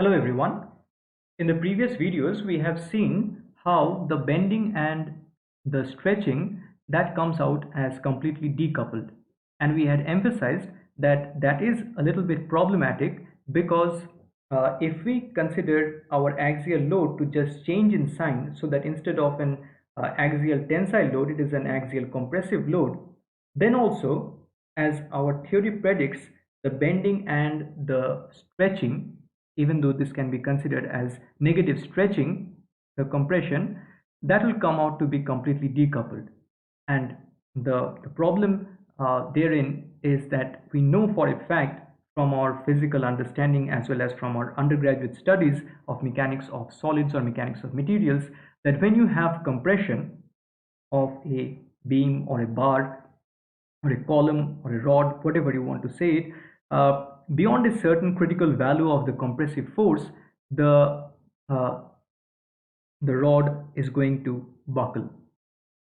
Hello everyone. In the previous videos, we have seen how the bending and the stretching that comes out as completely decoupled. And we had emphasized that that is a little bit problematic because if we consider our axial load to just change in sign so that instead of an axial tensile load, it is an axial compressive load, then also as our theory predicts, the bending and the stretching, even though this can be considered as negative stretching, the compression, that will come out to be completely decoupled. And the problem therein is that we know for a fact from our physical understanding as well as from our undergraduate studies of mechanics of solids or mechanics of materials that when you have compression of a beam or a bar or a column or a rod, whatever you want to say it, beyond a certain critical value of the compressive force, uh, the rod is going to buckle.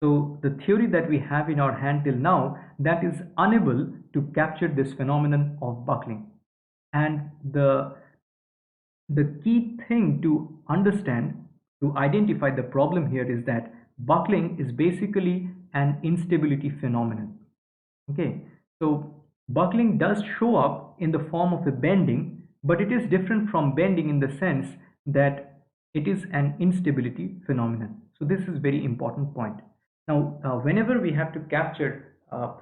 So the theory that we have in our hand till now, that is unable to capture this phenomenon of buckling. And the key thing to understand, to identify the problem here is that buckling is basically an instability phenomenon. Okay, so buckling does show up in the form of a bending, but it is different from bending in the sense that it is an instability phenomenon. So this is very important point. Now, whenever we have to capture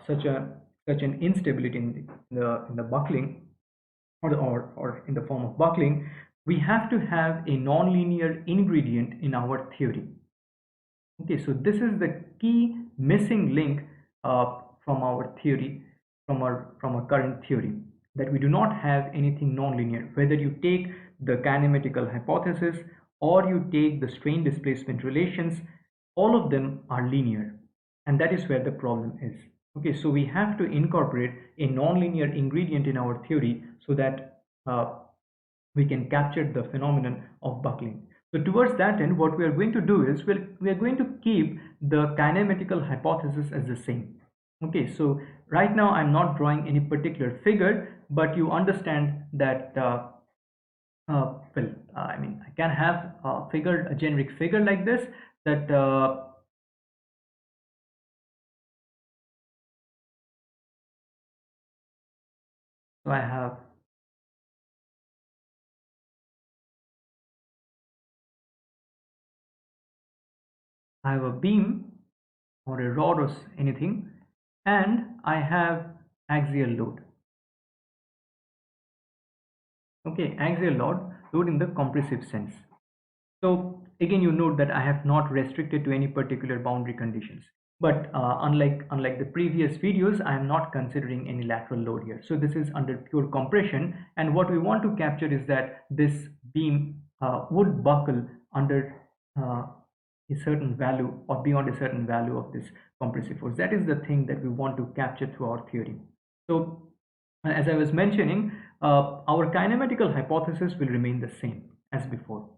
such an instability in the buckling or in the form of buckling, we have to have a nonlinear ingredient in our theory. Okay, so this is the key missing link from our theory, from our current theory, that we do not have anything nonlinear. Whether you take the kinematical hypothesis or you take the strain displacement relations, all of them are linear, and that is where the problem is. Okay, so we have to incorporate a nonlinear ingredient in our theory so that we can capture the phenomenon of buckling. So towards that end, what we are going to do is we are going to keep the kinematical hypothesis as the same. Okay, so right now I'm not drawing any particular figure, but you understand that I mean, I can have a generic figure like this that so I have a beam or a rod or anything, and I have axial load. Okay, axial load in the compressive sense. So again, you note that I have not restricted to any particular boundary conditions. But unlike the previous videos, I am not considering any lateral load here. So this is under pure compression, and what we want to capture is that this beam would buckle under a certain value or beyond a certain value of this compressive force. That is the thing that we want to capture through our theory. So as I was mentioning, our kinematical hypothesis will remain the same as before.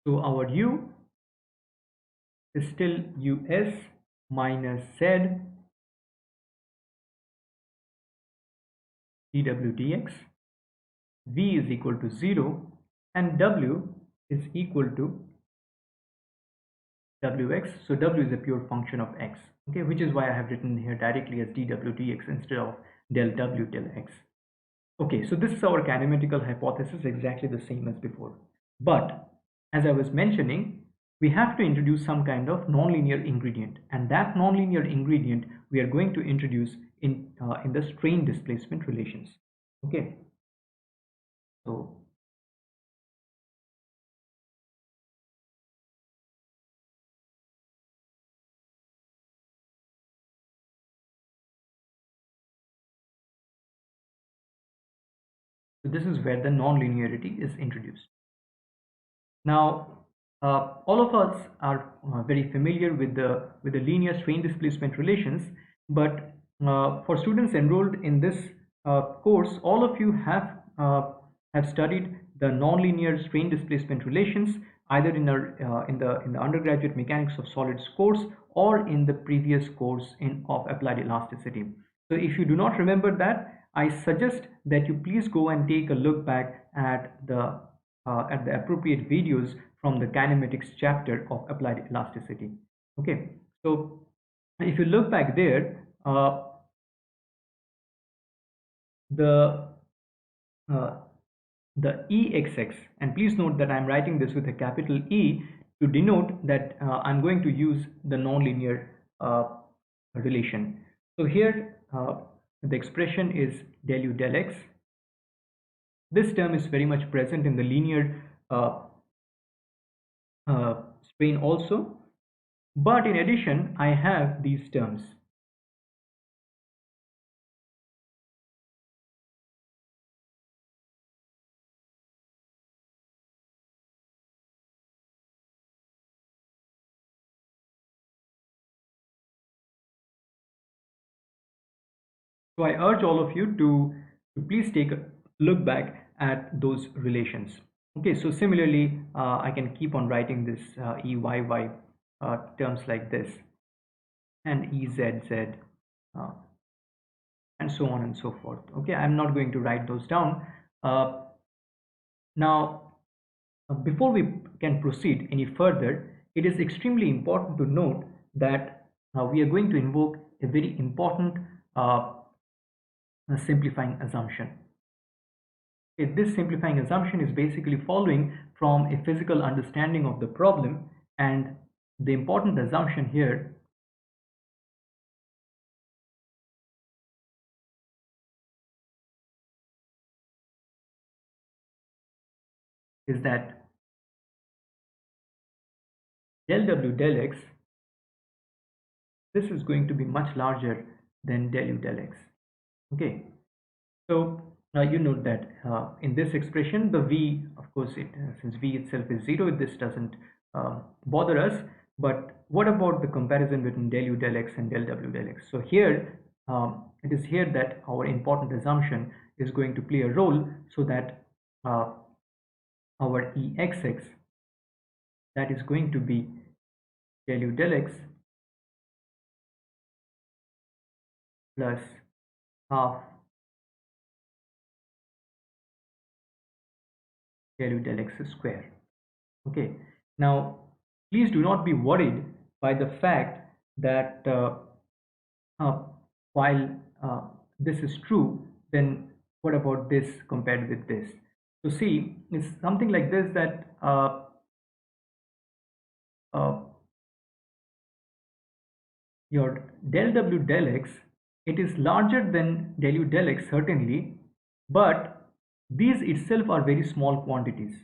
So our U is still US minus Z dw dx. V is equal to 0 and W is equal to Wx. So W is a pure function of x, okay, which is why I have written here directly as dw dx instead of del W del x. Okay, so this is our kinematical hypothesis, exactly the same as before. But as I was mentioning, we have to introduce some kind of nonlinear ingredient, and that nonlinear ingredient we are going to introduce in the strain displacement relations. Okay, so this is where the nonlinearity is introduced. Now, all of us are very familiar with the linear strain displacement relations, but for students enrolled in this course, all of you have studied the nonlinear strain displacement relations either in the undergraduate mechanics of solids course or in the previous course of applied elasticity. So if you do not remember that, I suggest that you please go and take a look back at the appropriate videos from the kinematics chapter of applied elasticity. Okay, so if you look back there, the uh, the EXX, and please note that I'm writing this with a capital E to denote that I'm going to use the nonlinear relation. So here the expression is del U del X. This term is very much present in the linear strain also, but in addition I have these terms. So I urge all of you to please take a look back at those relations. Okay, so similarly, I can keep on writing this EYY terms like this, and EZZ, uh, and so on and so forth. Okay, I'm not going to write those down. Uh, Now, before we can proceed any further, it is extremely important to note that we are going to invoke a very important simplifying assumption. This simplifying assumption is basically following from a physical understanding of the problem, and the important assumption here is that del W del X, this is going to be much larger than del U del X. Okay, so you note that in this expression, the V, of course, since V itself is 0, this doesn't bother us. But what about the comparison between del U del X and del W del X? So here, it is here that our important assumption is going to play a role, so that uh, our EXX, that is going to be del U del X plus half del U del X square. Okay, now please do not be worried by the fact that uh, while this is true, then what about this compared with this? So see, it's something like this, that uh, your del W del X, it is larger than del U del X certainly, but these itself are very small quantities.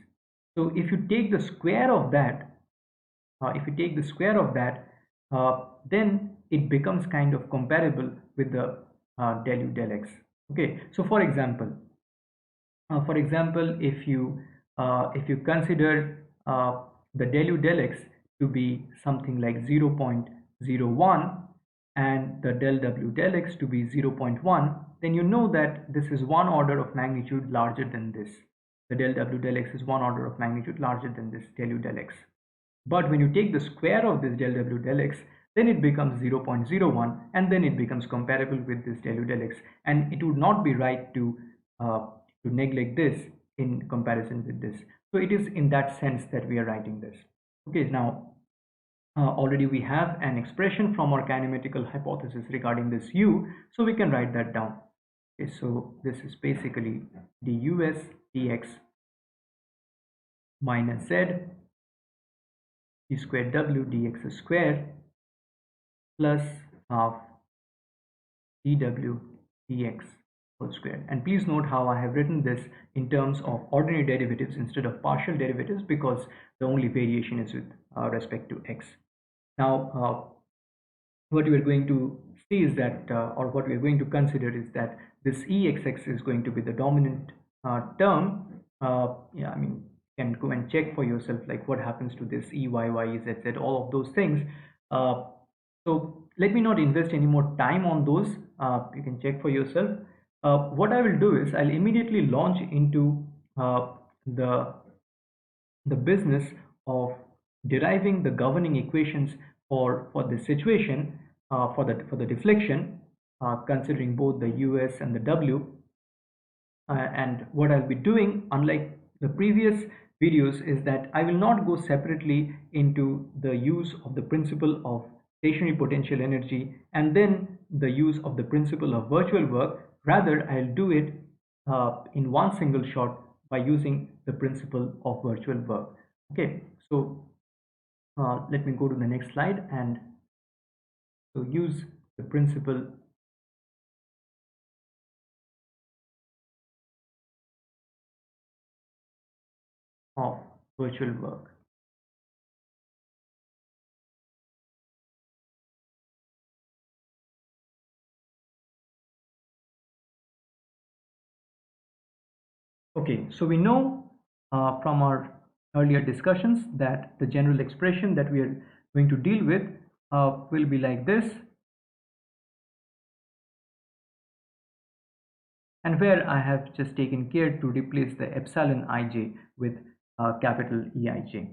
So if you take the square of that, then it becomes kind of comparable with the del U del X. Okay, so for example, if you consider the del U del X to be something like 0.01 and the del W del X to be 0.1, then you know that this is one order of magnitude larger than this. The del W del X is one order of magnitude larger than this del U del X. But when you take the square of this del W del X, then it becomes 0.01, and then it becomes comparable with this del U del X, and it would not be right to neglect this in comparison with this. So it is in that sense that we are writing this. Okay, now already we have an expression from our kinematical hypothesis regarding this U, so we can write that down. Okay, so this is basically dus dx minus z d square w dx square plus half dw dx whole square. And please note how I have written this in terms of ordinary derivatives instead of partial derivatives, because the only variation is with respect to x. Now what we are going to see is that, or what we are going to consider is that this exx is going to be the dominant term. Yeah, I mean, you can go and check for yourself, like what happens to this eyy, zz, all of those things. So let me not invest any more time on those. You can check for yourself. What I will do is I'll immediately launch into the business of deriving the governing equations for the situation, for the deflection, considering both the US and the W. And what I'll be doing, unlike the previous videos, is that I will not go separately into the use of the principle of stationary potential energy and then the use of the principle of virtual work. Rather, I'll do it in one single shot by using the principle of virtual work. Okay, so let me go to the next slide and so use the principle of virtual work. Okay, so we know from our earlier discussions that the general expression that we are going to deal with will be like this, and where I have just taken care to replace the epsilon ij with capital Eij.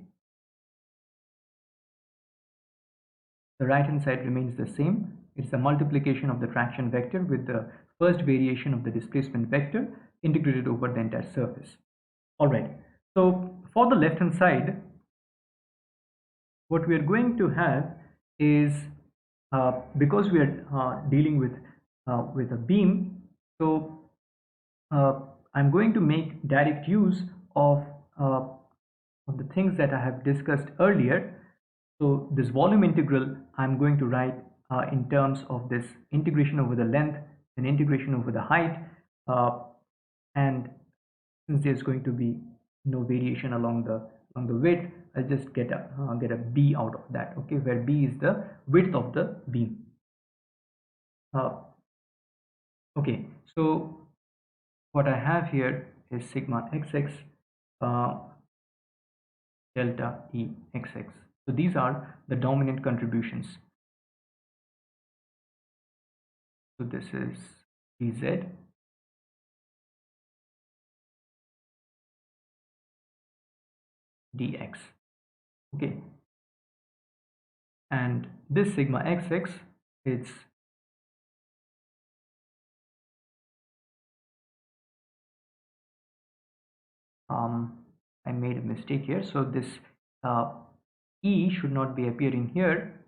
The right hand side remains the same. It's the multiplication of the traction vector with the first variation of the displacement vector integrated over the entire surface. All right, so for the left hand side, what we are going to have is because we are dealing with a beam, so I'm going to make direct use uh, of the things that I have discussed earlier. So this volume integral I'm going to write in terms of this integration over the length and integration over the height, and since there's going to be no variation along the width, I'll just get a b out of that. Okay, where b is the width of the beam. Okay, so what I have here is sigma xx uh, delta E xx. So these are the dominant contributions. So this is dz dx. Okay, and this sigma xx, it's I made a mistake here. So this E should not be appearing here.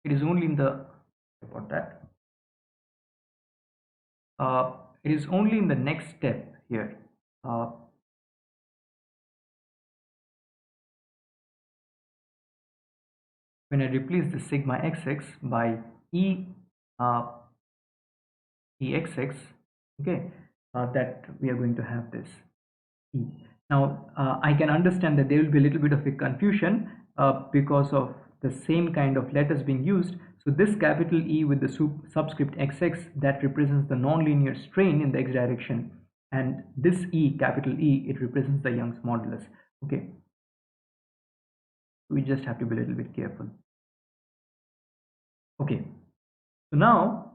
It is only in the about that. It is only in the next step here. Uh, when I replace the sigma xx by E uh, Exx, okay, that we are going to have this E. Now, I can understand that there will be a little bit of a confusion because of the same kind of letters being used. So this capital E with the subscript xx, that represents the nonlinear strain in the x direction, and this E, capital E, it represents the Young's modulus. Okay, we just have to be a little bit careful. Okay, so now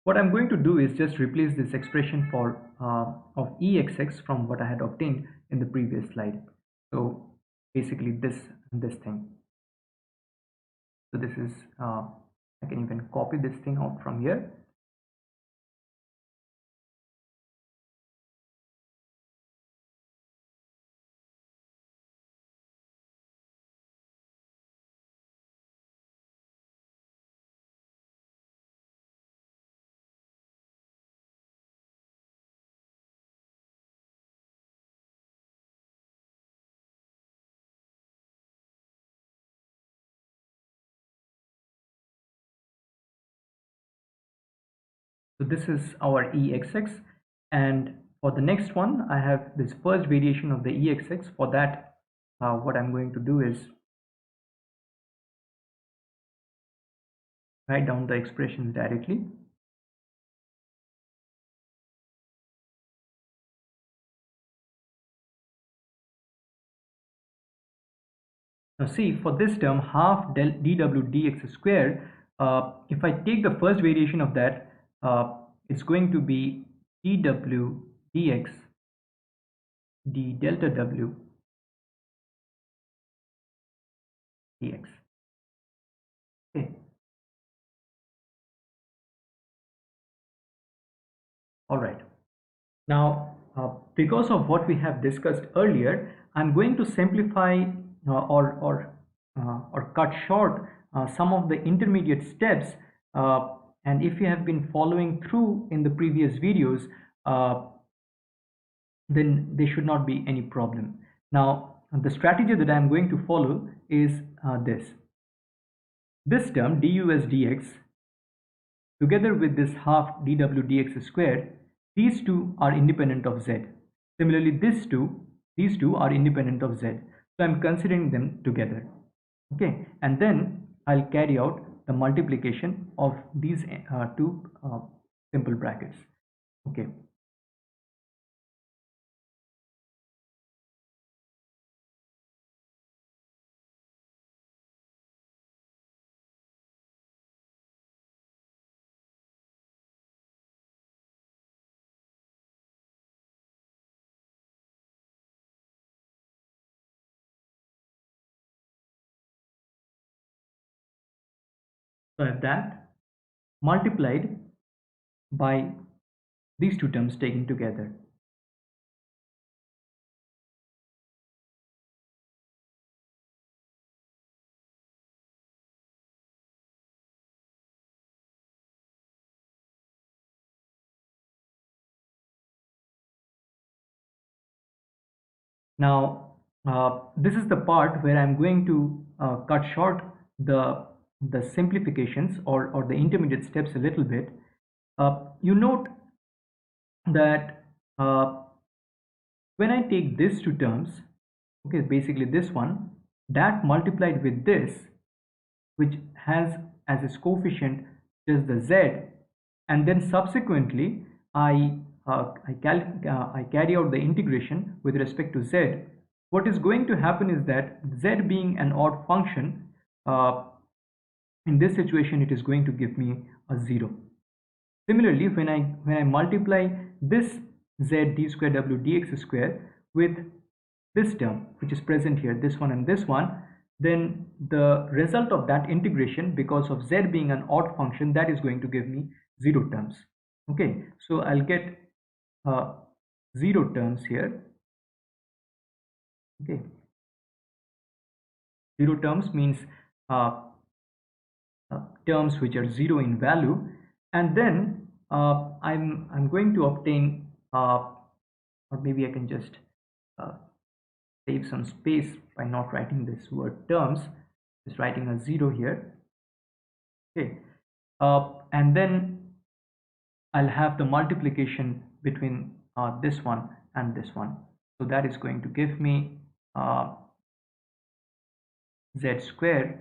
what I'm going to do is just replace this expression for of Exx from what I had obtained in the previous slide. So basically this thing. So this is I can even copy this thing out from here. So this is our Exx, and for the next one I have this first variation of the Exx. For that what I'm going to do is write down the expressions directly. Now see, for this term half del dw dx squared, if I take the first variation of that, it's going to be dw dx d delta w dx. Okay, all right. Now, because of what we have discussed earlier, I'm going to simplify or cut short some of the intermediate steps. And if you have been following through in the previous videos, uh, then there should not be any problem. Now, the strategy that I'm going to follow is this. This term du as dx together with this half dw dx squared, these two are independent of z. Similarly, these two are independent of z. So I'm considering them together. Okay, and then I'll carry out the multiplication of these two simple brackets. Okay. So I have that multiplied by these two terms taken together. Now, this is the part where I'm going to cut short the simplifications or the intermediate steps a little bit. You note that when I take these two terms, okay, basically this one, that multiplied with this, which has as its coefficient just the z, and then subsequently I carry out the integration with respect to z. What is going to happen is that z being an odd function, uh, in this situation it is going to give me a 0. Similarly, when I multiply this z d square w dx square with this term which is present here, this one and this one, then the result of that integration, because of z being an odd function, that is going to give me 0 terms. Okay, so I'll get 0 terms here. Okay, 0 terms means uh, terms which are 0 in value, and then I'm going to obtain or maybe I can just uh, save some space by not writing this word terms, just writing a 0 here. Okay, and then I'll have the multiplication between this one and this one, so that is going to give me uh, z square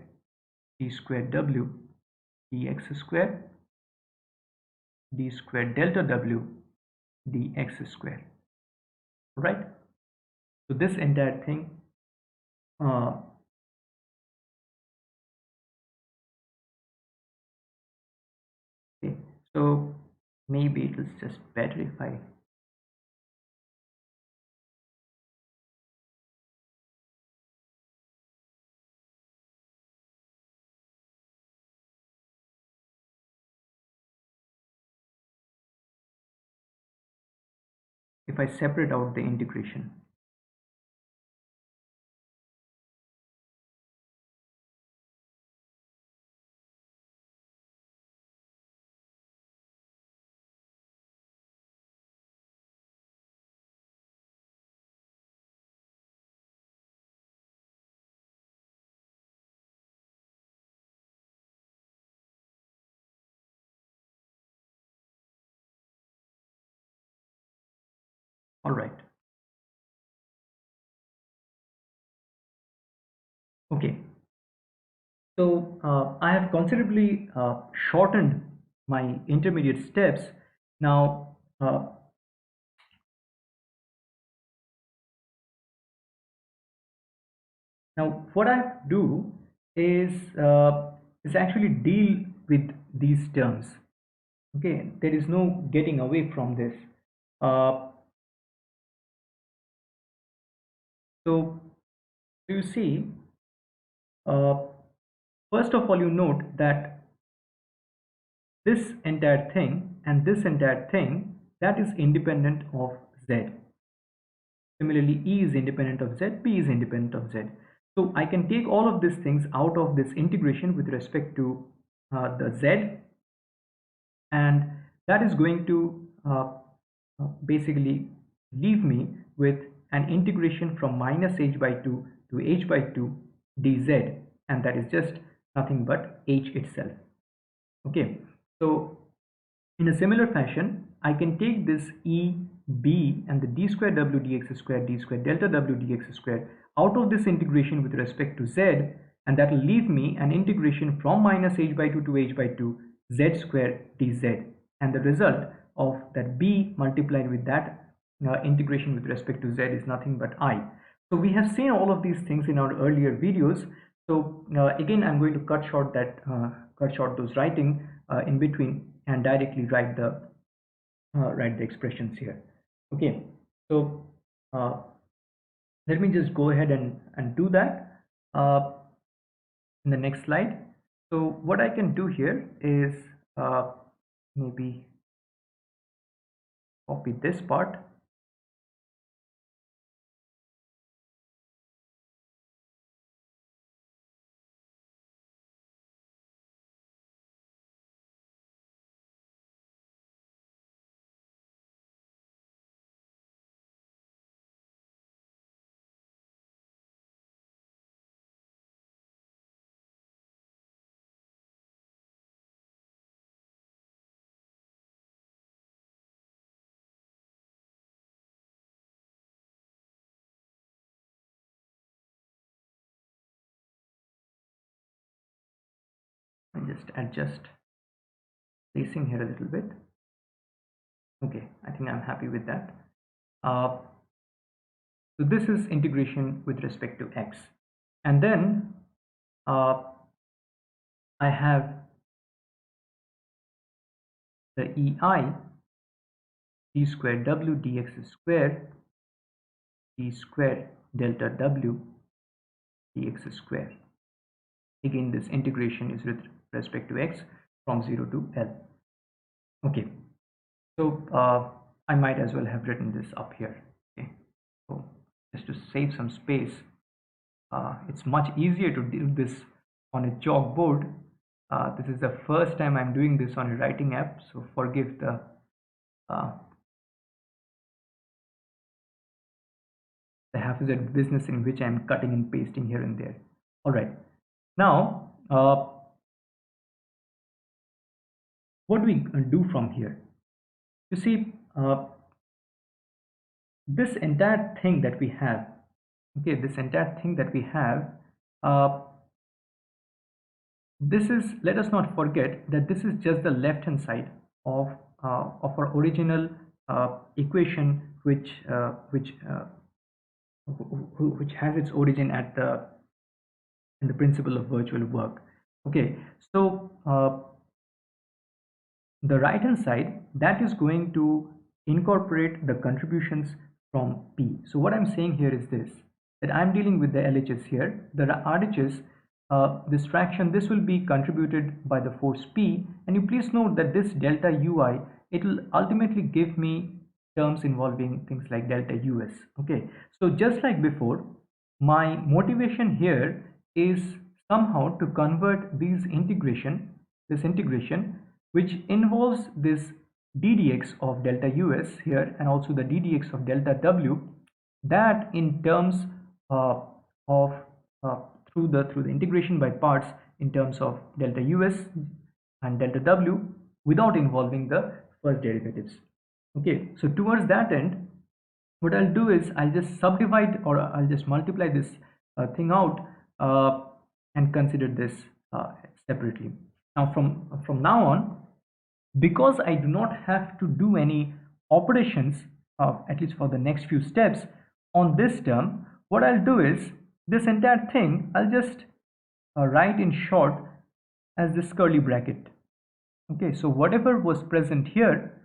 d square w dx square d square delta w dx square, right? So this entire thing uh, okay, so maybe it is just better if I separate out the integration. All right. Okay. So I have considerably shortened my intermediate steps. Now, Now, what I do is actually deal with these terms. Okay, there is no getting away from this. Uh, so you see, uh, first of all, you note that this entire thing and this entire thing, that is independent of Z. Similarly, E is independent of Z, P is independent of Z. So I can take all of these things out of this integration with respect to the Z, and that is going to basically leave me with an integration from minus h by 2 to h by 2 dz, and that is just nothing but h itself. Okay, so in a similar fashion, I can take this E, B and the d square w dx square d square delta w dx square out of this integration with respect to z, and that will leave me an integration from minus h by 2 to h by 2 z square dz, and the result of that b multiplied with that integration with respect to z is nothing but I. So we have seen all of these things in our earlier videos. So again, I'm going to cut short those writing in between and directly write the expressions here. Okay, so uh, let me just go ahead and do that in the next slide. So what I can do here is maybe copy this part. And just adjust spacing here a little bit. Okay, I think I'm happy with that. Uh, so this is integration with respect to x, and then uh, I have the EI d square w dx square d square delta w dx square. Again, this integration is with respect to x from 0 to L. Okay, so I might as well have written this up here. Okay, so just to save some space, it's much easier to do this on a chalkboard. This is the first time I'm doing this on a writing app, so forgive uh, the haphazard business in which I'm cutting and pasting here and there. All right, now what do we do from here? You see, this entire thing that we have, okay, this entire thing that we have, uh, this is, let us not forget that this is just the left hand side of our original equation, which has its origin at the in the principle of virtual work. Okay, so the right hand side, that is going to incorporate the contributions from P. So what I'm saying here is this, that I'm dealing with the LHS here. The RHS, this fraction, this will be contributed by the force P, and you please note that this delta UI, it will ultimately give me terms involving things like delta US. Okay, so just like before, my motivation here is somehow to convert this integration which involves this ddx of delta US here and also the ddx of delta W, that in terms of through the integration by parts in terms of delta US and delta W without involving the first derivatives. Okay, so towards that end, what I'll do is I'll just subdivide, or I'll just multiply this thing out and consider this separately. Now from now on, because I do not have to do any operations, at least for the next few steps on this term, what I'll do is this entire thing I'll just write in short as this curly bracket. Okay, so whatever was present here,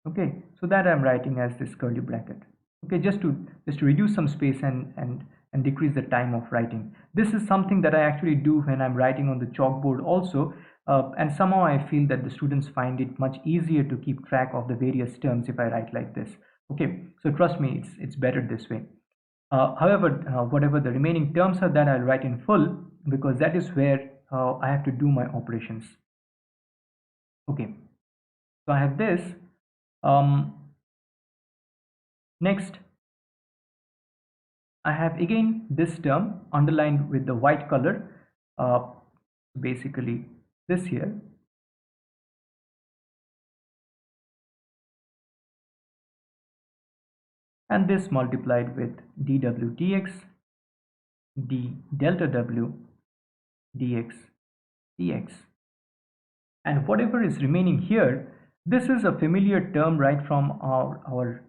okay, so that I'm writing as this curly bracket. Okay, just to reduce some space and decrease the time of writing. This is something that I actually do when I'm writing on the chalkboard also, and somehow I feel that the students find it much easier to keep track of the various terms if I write like this. Okay, so trust me, it's better this way. However, whatever the remaining terms are, that I'll write in full, because that is where I have to do my operations. Okay, so I have this. Next, I have again this term underlined with the white color, uh, basically this here, and this multiplied with dw dx, d delta w dx dx. And whatever is remaining here, this is a familiar term right from uh, our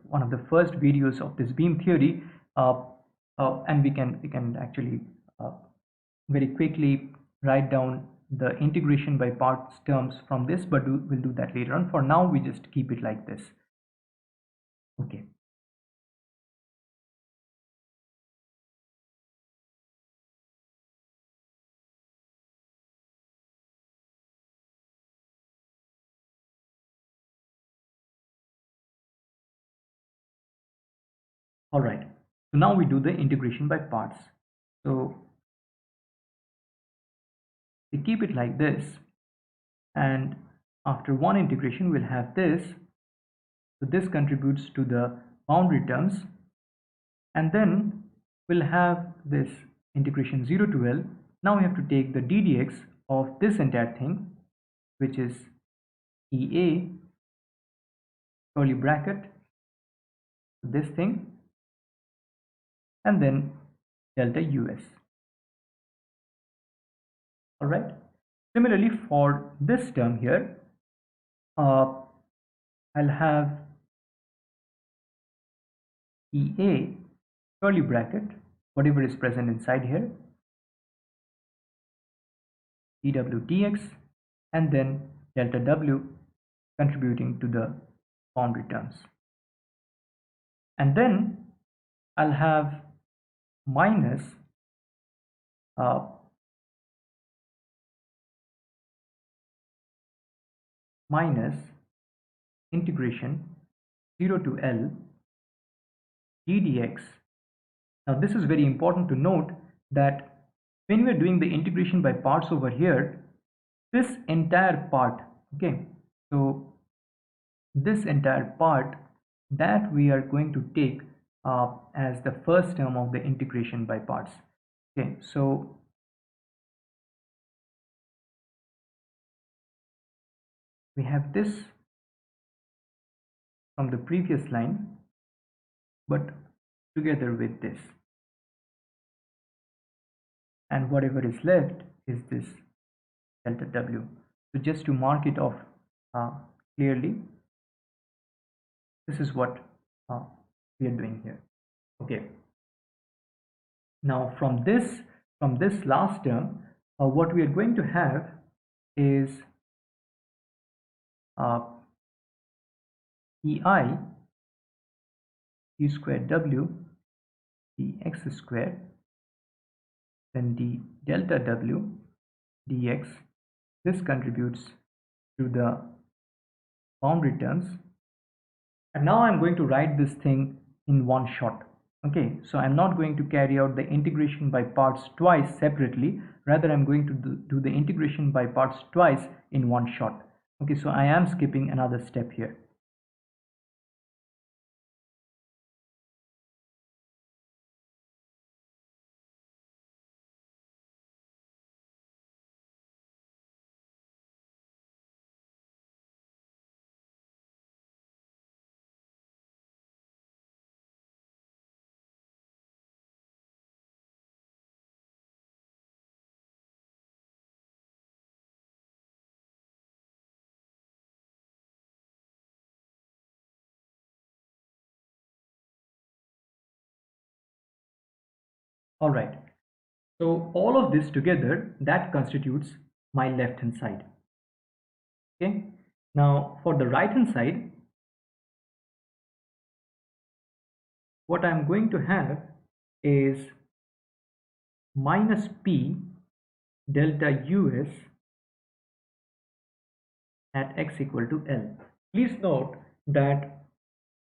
one of the first videos of this beam theory, uh, and we can actually uh, very quickly write down the integration by parts terms from this, but we'll do that later on. For now, we just keep it like this. Okay. All right. So now we do the integration by parts. So we keep it like this, and after one integration, we'll have this. So this contributes to the boundary terms, and then we'll have this integration 0 to L. Now we have to take the ddx of this entire thing, which is EA curly bracket, this thing, and then delta US. All right. Similarly, for this term here, uh, I'll have EA curly bracket, whatever is present inside here, dw dx, and then delta W contributing to the boundary terms. And then I'll have minus uh, minus integration 0 to L ddx. Now this is very important to note that when we're doing the integration by parts over here, this entire part, okay, so this entire part that we are going to take as the first term of the integration by parts. Okay, so we have this from the previous line, but together with this, and whatever is left is this delta W. So just to mark it off uh, clearly, this is what uh, we are doing here. Okay, now from this last term, what we are going to have is uh, EI d squared W dx squared, then d delta W dx. This contributes to the boundary terms, and now I'm going to write this thing in one shot. Okay, so I'm not going to carry out the integration by parts twice separately, rather I'm going to do the integration by parts twice in one shot. Okay, so I am skipping another step here. All right. So all of this together, that constitutes my left hand side. Okay. Now for the right hand side, what I'm going to have is minus P delta US at x equal to L. Please note that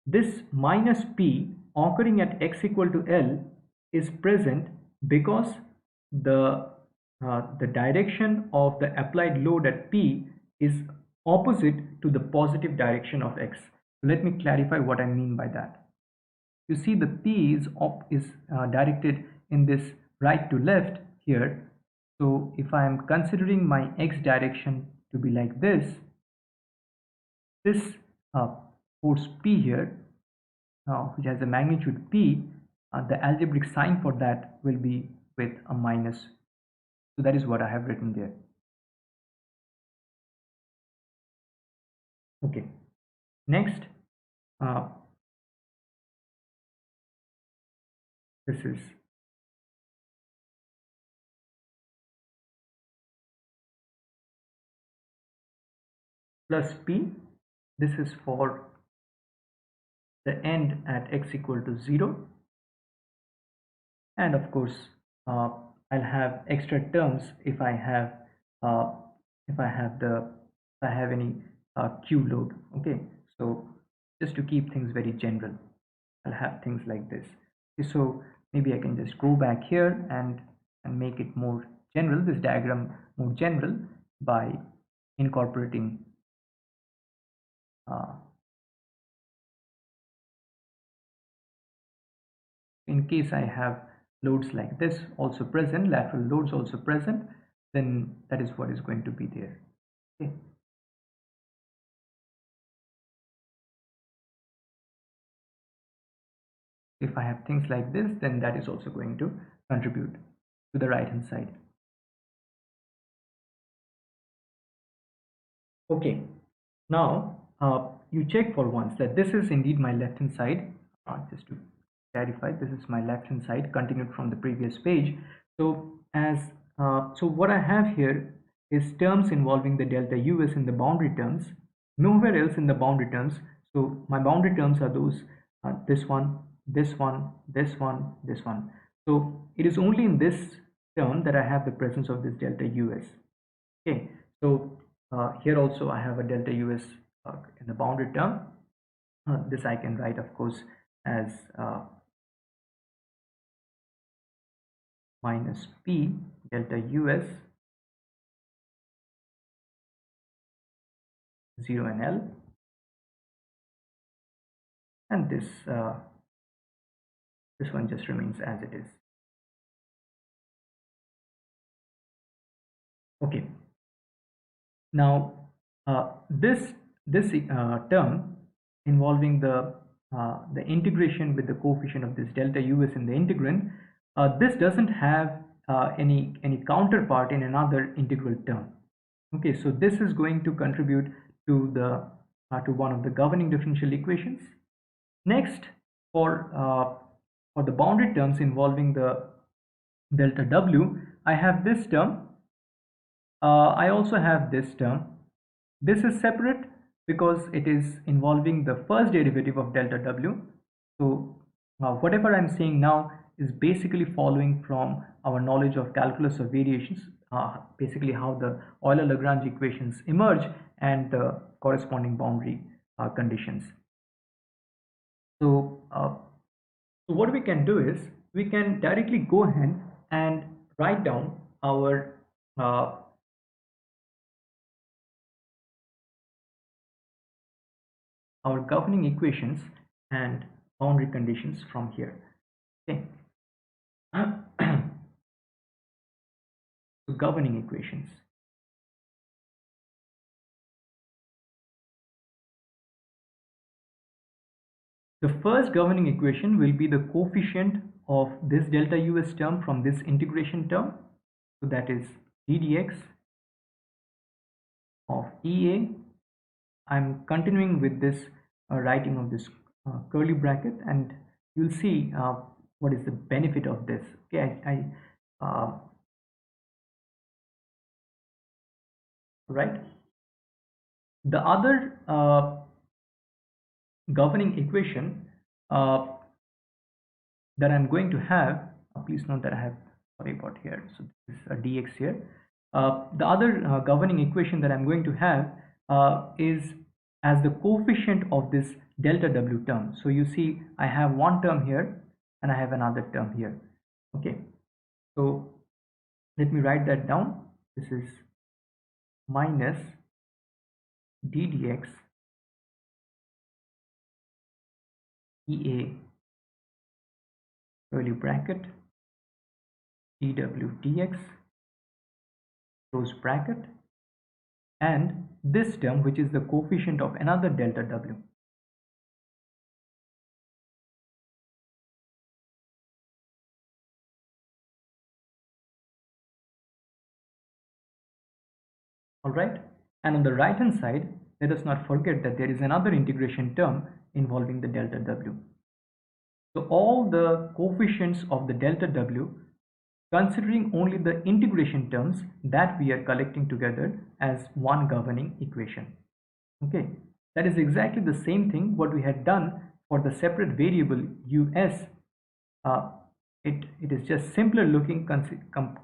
this minus P occurring at x equal to L is present because the direction of the applied load at P is opposite to the positive direction of x. Let me clarify what I mean by that. You see the P is directed in this right to left here. So if I am considering my x direction to be like this uh, force P here, which has a magnitude P, the algebraic sign for that will be with a minus. So that is what I have written there. Okay. Next, uh, this is plus P. This is for the end at x equal to 0. And of course, uh, I'll have extra terms if I have uh, if I have the if I have any Q load. Okay, so just to keep things very general, I'll have things like this. Okay, so maybe I can just go back here and make it more general, this diagram more general, by incorporating uh, in case I have loads like this also present, lateral loads also present, then that is what is going to be there. Okay. If I have things like this, then that is also going to contribute to the right hand side. Okay, now you check for once that this is indeed my left hand side. Just to clarify, this is my left hand side continued from the previous page. So so what I have here is terms involving the delta US in the boundary terms, nowhere else in the boundary terms. So my boundary terms are those this one, this one, this one, this one. So it is only in this term that I have the presence of this delta US. Okay, so here also I have a delta US in the boundary term. This I can write, of course, as minus P delta US 0 and L, and this one just remains as it is. Okay. Now this term involving the integration with the coefficient of this delta US in the integrand, this doesn't have any counterpart in another integral term. Okay, so this is going to contribute to the to one of the governing differential equations. Next, for the boundary terms involving the delta W, I have this term. I also have this term. This is separate because it is involving the first derivative of delta W. So whatever I'm saying now is basically following from our knowledge of calculus of variations, basically how the Euler-Lagrange equations emerge and the corresponding boundary conditions. So, so what we can do is we can directly go ahead and write down uh, our governing equations and boundary conditions from here. Okay. So governing equations. The first governing equation will be the coefficient of this delta US term from this integration term. So that is d dx of EA. I'm continuing with this writing of this curly bracket, and you'll see what is the benefit of this? Okay, right. The other governing equation uh, that I'm going to have, please note that I have, sorry about here, so this is a dx here. The other governing equation that I'm going to have is as the coefficient of this delta w term. So you see I have one term here and I have another term here. Okay, so let me write that down. This is minus d dx ea curly bracket dw dx close bracket, and this term which is the coefficient of another delta w. All right, and on the right hand side, let us not forget that there is another integration term involving the delta w. So all the coefficients of the delta w, considering only the integration terms, that we are collecting together as one governing equation. Okay, that is exactly the same thing what we had done for the separate variable us. uh, it is just simpler looking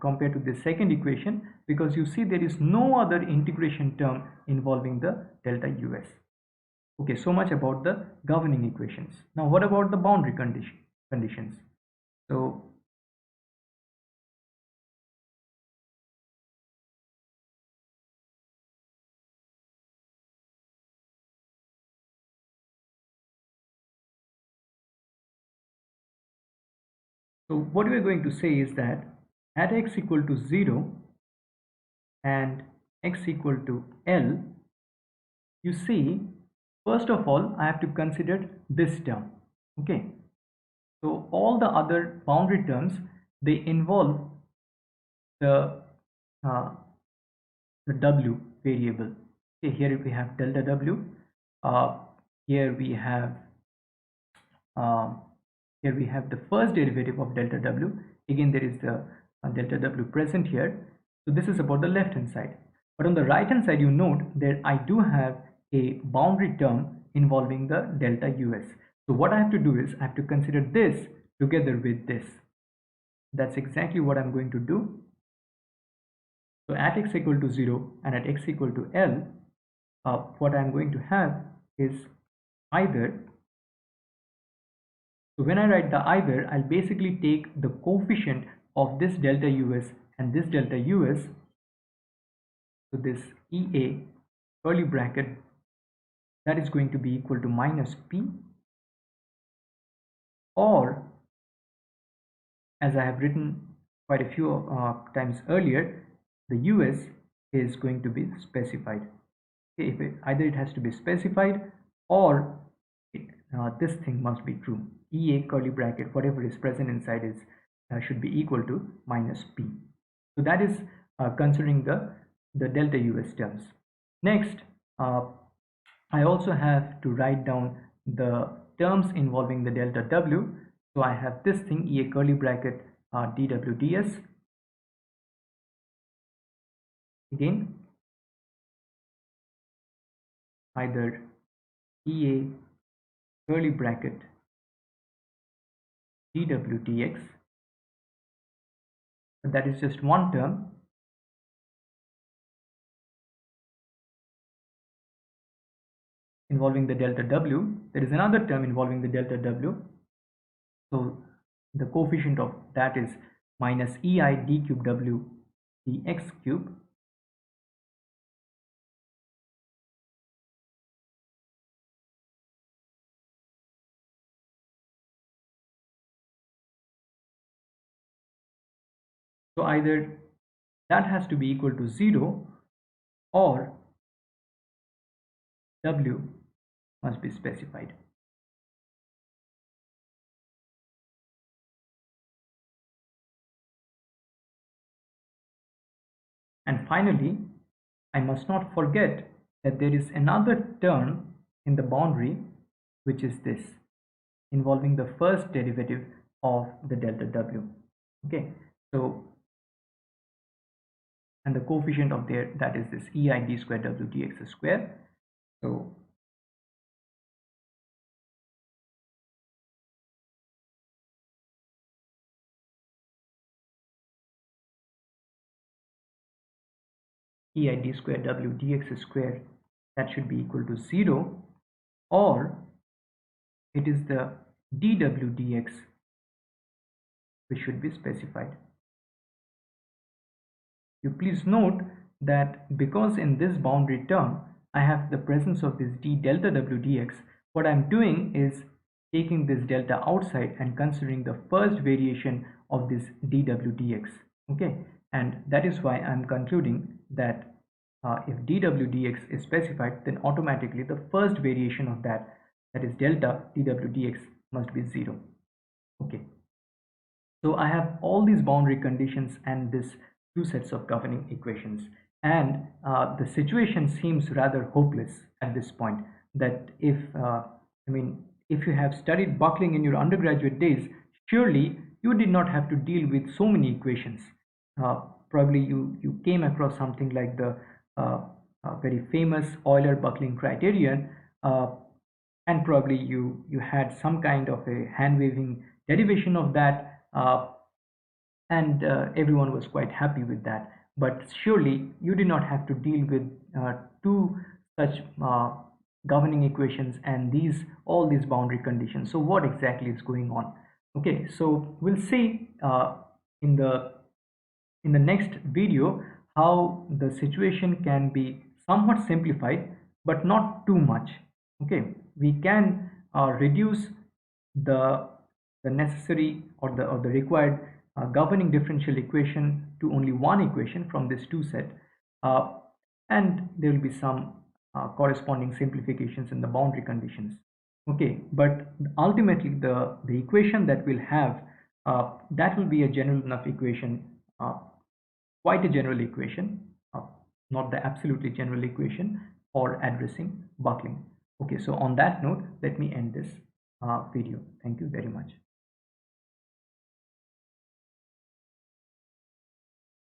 compared to the second equation, because you see there is no other integration term involving the delta us. Okay, so much about the governing equations. Now what about the boundary conditions? So what we are going to say is that at x equal to 0 and x equal to L, you see, first of all, I have to consider this term. Okay, so all the other boundary terms, they involve the uh, the w variable. Okay, here we have delta w. Uh, here we have um, here we have the first derivative of delta w. Again, there is the delta w present here. So this is about the left hand side. But on the right hand side, you note that I do have a boundary term involving the delta us. So what I have to do is I have to consider this together with this. That's exactly what I'm going to do. So at x equal to 0 and at x equal to L, what I'm going to have is either. So when I write the either, I'll basically take the coefficient of this delta us and this delta us. So this EA curly bracket, that is going to be equal to minus P, or as I have written quite a few times earlier, the US is going to be specified. Okay, if either it has to be specified or this thing must be true. EA curly bracket, whatever is present inside is should be equal to minus P. So that is considering the delta US terms. Next, I also have to write down the terms involving the delta W. So I have this thing, EA curly bracket dW ds. Again, either EA curly bracket dW dx, that is just one term, involving the delta W. There is another term involving the delta W. So the coefficient of that is minus EI d cube W dx cube. So either that has to be equal to 0 or W must be specified. And finally, I must not forget that there is another term in the boundary, which is this, involving the first derivative of the delta W. Okay, so and the coefficient of there, that is this EI d square W dx square. So EI d square W dx square, that should be equal to 0, or it is the dW dx which should be specified. You please note that because in this boundary term I have the presence of this d delta W dx, what I'm doing is taking this delta outside and considering the first variation of this dW dx. Okay, and that is why I'm concluding that if dW dx is specified, then automatically the first variation of that, that is delta dW dx, must be 0. Okay, so I have all these boundary conditions and this two sets of governing equations, and the situation seems rather hopeless at this point. That if I mean, if you have studied buckling in your undergraduate days, surely you did not have to deal with so many equations. Probably you came across something like the very famous Euler buckling criterion, and probably you had some kind of a hand waving derivation of that, and everyone was quite happy with that. But surely you did not have to deal with two such governing equations and these all these boundary conditions. So what exactly is going on? Okay, so we'll see in the next video how the situation can be somewhat simplified, but not too much. Okay, we can reduce the necessary or the required governing differential equation to only one equation from this two set, uh, and there will be some corresponding simplifications in the boundary conditions. Okay, but ultimately the equation that we'll have, that will be a general enough equation, quite a general equation, not the absolutely general equation for addressing buckling. Okay, so on that note, let me end this video. Thank you very much.